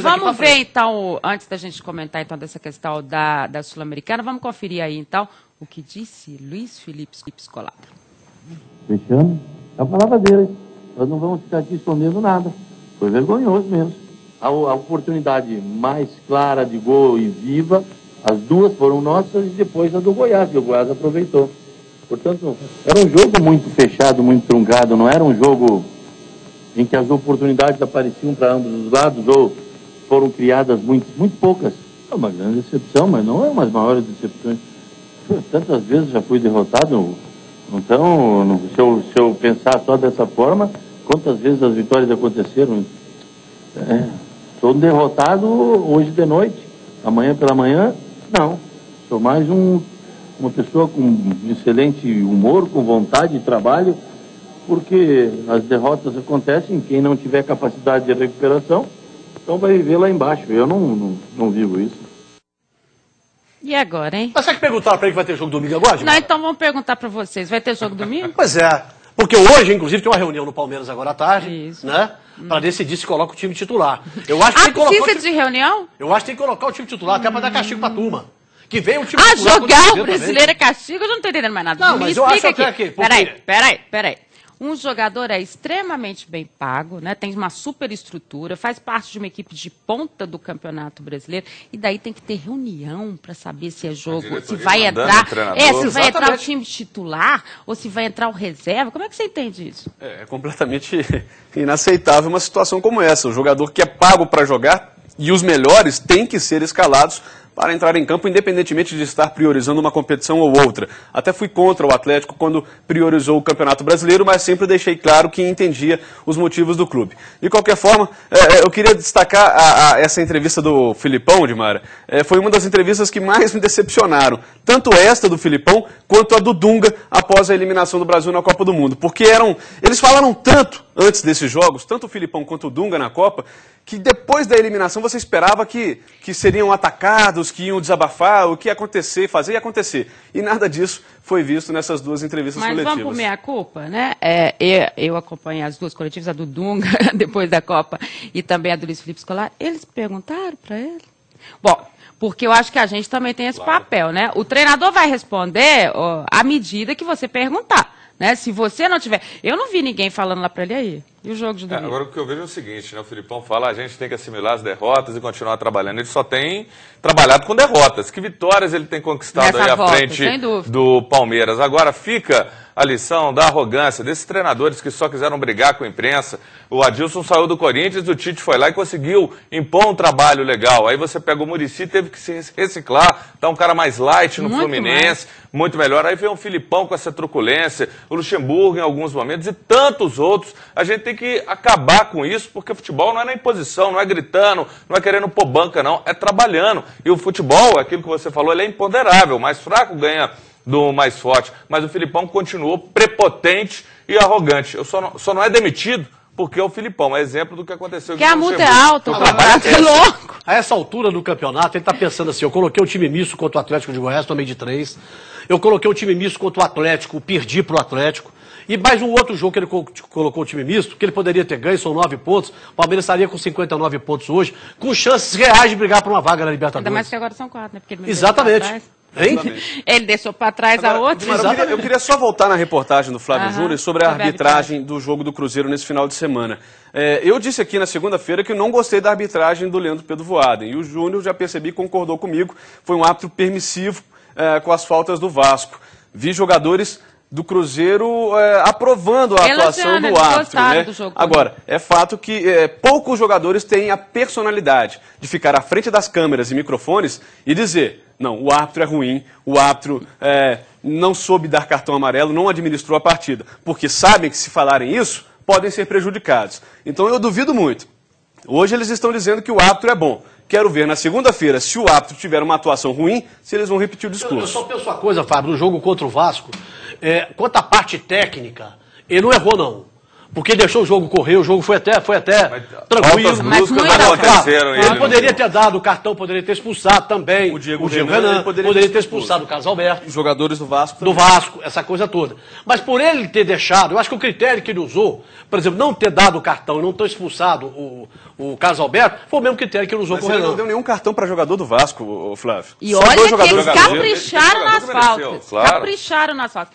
vamos ver então, antes da gente comentar então dessa questão da Sul-Americana, vamos conferir aí então o que disse Luiz Felipe Scolari. Fechando, é a palavra dele. Nós não vamos ficar aqui escondendo nada. Foi vergonhoso mesmo. A oportunidade mais clara de gol e viva, as duas foram nossas e depois a do Goiás, que o Goiás aproveitou. Portanto, era um jogo muito fechado, muito truncado, não era um jogo em que as oportunidades apareciam para ambos os lados ou foram criadas muito poucas. É uma grande decepção, mas não é uma das maiores decepções. Tantas vezes já fui derrotado, então, se eu pensar só dessa forma, quantas vezes as vitórias aconteceram? Estou derrotado hoje de noite, amanhã pela manhã, não. Sou mais uma pessoa com excelente humor, com vontade de trabalho, porque as derrotas acontecem, quem não tiver capacidade de recuperação, então vai viver lá embaixo. Eu não vivo isso. E agora, hein? Mas será que perguntaram para ele que vai ter jogo domingo agora, Gilmar? Não, então vamos perguntar para vocês. Vai ter jogo domingo? Pois é. Porque hoje, inclusive, tem uma reunião no Palmeiras agora à tarde, isso, né? Para decidir se coloca o time titular. Eu acho que tem que colocar precisa de reunião? Eu acho que tem que colocar o time titular até para dar castigo para a turma. Que vem o time titular. Jogar o brasileiro é castigo? Eu não estou entendendo mais nada. Não, mas eu acho até que... Peraí. Um jogador é extremamente bem pago, né? Tem uma super estrutura, faz parte de uma equipe de ponta do Campeonato Brasileiro, e daí tem que ter reunião para saber se é jogo, se vai entrar, se vai entrar o time titular ou se vai entrar o reserva. Como é que você entende isso? É completamente inaceitável uma situação como essa. O jogador que é pago para jogar e os melhores têm que ser escalados para entrar em campo, independentemente de estar priorizando uma competição ou outra. Até fui contra o Atlético quando priorizou o Campeonato Brasileiro, mas sempre deixei claro que entendia os motivos do clube. De qualquer forma, eu queria destacar essa entrevista do Filipão, Dimara. Foi uma das entrevistas que mais me decepcionaram. Tanto esta do Filipão, quanto a do Dunga, após a eliminação do Brasil na Copa do Mundo. Porque eles falaram tanto antes desses jogos, tanto o Filipão quanto o Dunga na Copa, que depois da eliminação você esperava que seriam atacados, que iam desabafar, o que ia acontecer, fazer e acontecer. E nada disso foi visto nessas duas entrevistas coletivas. Mas vamos por meia-culpa, né? Eu acompanhei as duas coletivas, a do Dunga, depois da Copa, e também a do Luiz Felipe Scolari. Eles perguntaram para ele? Bom, porque eu acho que a gente também tem esse papel, né? O treinador vai responder à medida que você perguntar. Né? Se você não tiver... Eu não vi ninguém falando lá para ele aí. E o jogo de domingo? Agora o que eu vejo é o seguinte, né? O Filipão fala, a gente tem que assimilar as derrotas e continuar trabalhando. Ele só tem trabalhado com derrotas. Que vitórias ele tem conquistado aí à frente do Palmeiras. Agora fica a lição da arrogância desses treinadores que só quiseram brigar com a imprensa. O Adilson saiu do Corinthians, o Tite foi lá e conseguiu impor um trabalho legal. Aí você pega o Muricy, teve que se reciclar, tá um cara mais light no Fluminense, muito melhor. Aí vem o Filipão com essa truculência, o Luxemburgo em alguns momentos e tantos outros. A gente tem que acabar com isso, porque futebol não é na imposição, não é gritando, não é querendo pôr banca, não, é trabalhando. E o futebol, aquilo que você falou, ele é imponderável, o mais fraco ganha do mais forte. Mas o Filipão continuou prepotente e arrogante. Só não é demitido porque é o Filipão, é exemplo do que aconteceu. Porque a multa é alta, o contrato é louco. A essa altura do campeonato, ele está pensando assim, eu coloquei o time misto contra o Atlético de Goiás, tomei de 3. Eu coloquei o time misto contra o Atlético, perdi para o Atlético. E mais um outro jogo que ele colocou o time misto, que ele poderia ter ganho, são 9 pontos. O Palmeiras estaria com 59 pontos hoje, com chances reais de brigar por uma vaga na Libertadores. Ainda mais que agora são 4, né? Porque ele Exatamente. Ele deixou para trás a outra. Eu queria só voltar na reportagem do Flávio Júnior sobre a arbitragem do jogo do Cruzeiro nesse final de semana. Eu disse aqui na segunda-feira que eu não gostei da arbitragem do Leandro Pedro Voaden. E o Júnior, já percebi, concordou comigo. Foi um árbitro permissivo com as faltas do Vasco. Vi jogadores do Cruzeiro aprovando a atuação do árbitro. Né? Agora, é fato que poucos jogadores têm a personalidade de ficar à frente das câmeras e microfones e dizer, não, o árbitro é ruim, o árbitro não soube dar cartão amarelo, não administrou a partida. Porque sabem que se falarem isso, podem ser prejudicados. Então eu duvido muito. Hoje eles estão dizendo que o árbitro é bom. Quero ver na segunda-feira, se o árbitro tiver uma atuação ruim, se eles vão repetir o discurso. Eu só penso uma coisa, Fábio, no jogo contra o Vasco, quanto à parte técnica, ele não errou não. porque deixou o jogo correr, o jogo foi até tranquilo. Mas aconteceram. Ele poderia ter dado o cartão, poderia ter expulsado também o Diego Renan, poderia ter expulsado o Carlos Alberto. Os jogadores do Vasco também. Do Vasco, essa coisa toda. Mas por ele ter deixado, eu acho que o critério que ele usou, por exemplo, não ter dado o cartão e não ter expulsado o Carlos Alberto, foi o mesmo critério que ele usou com o Renan. Ele não deu nenhum cartão para jogador do Vasco, Flávio. E olha que eles capricharam nas faltas. Capricharam nas faltas.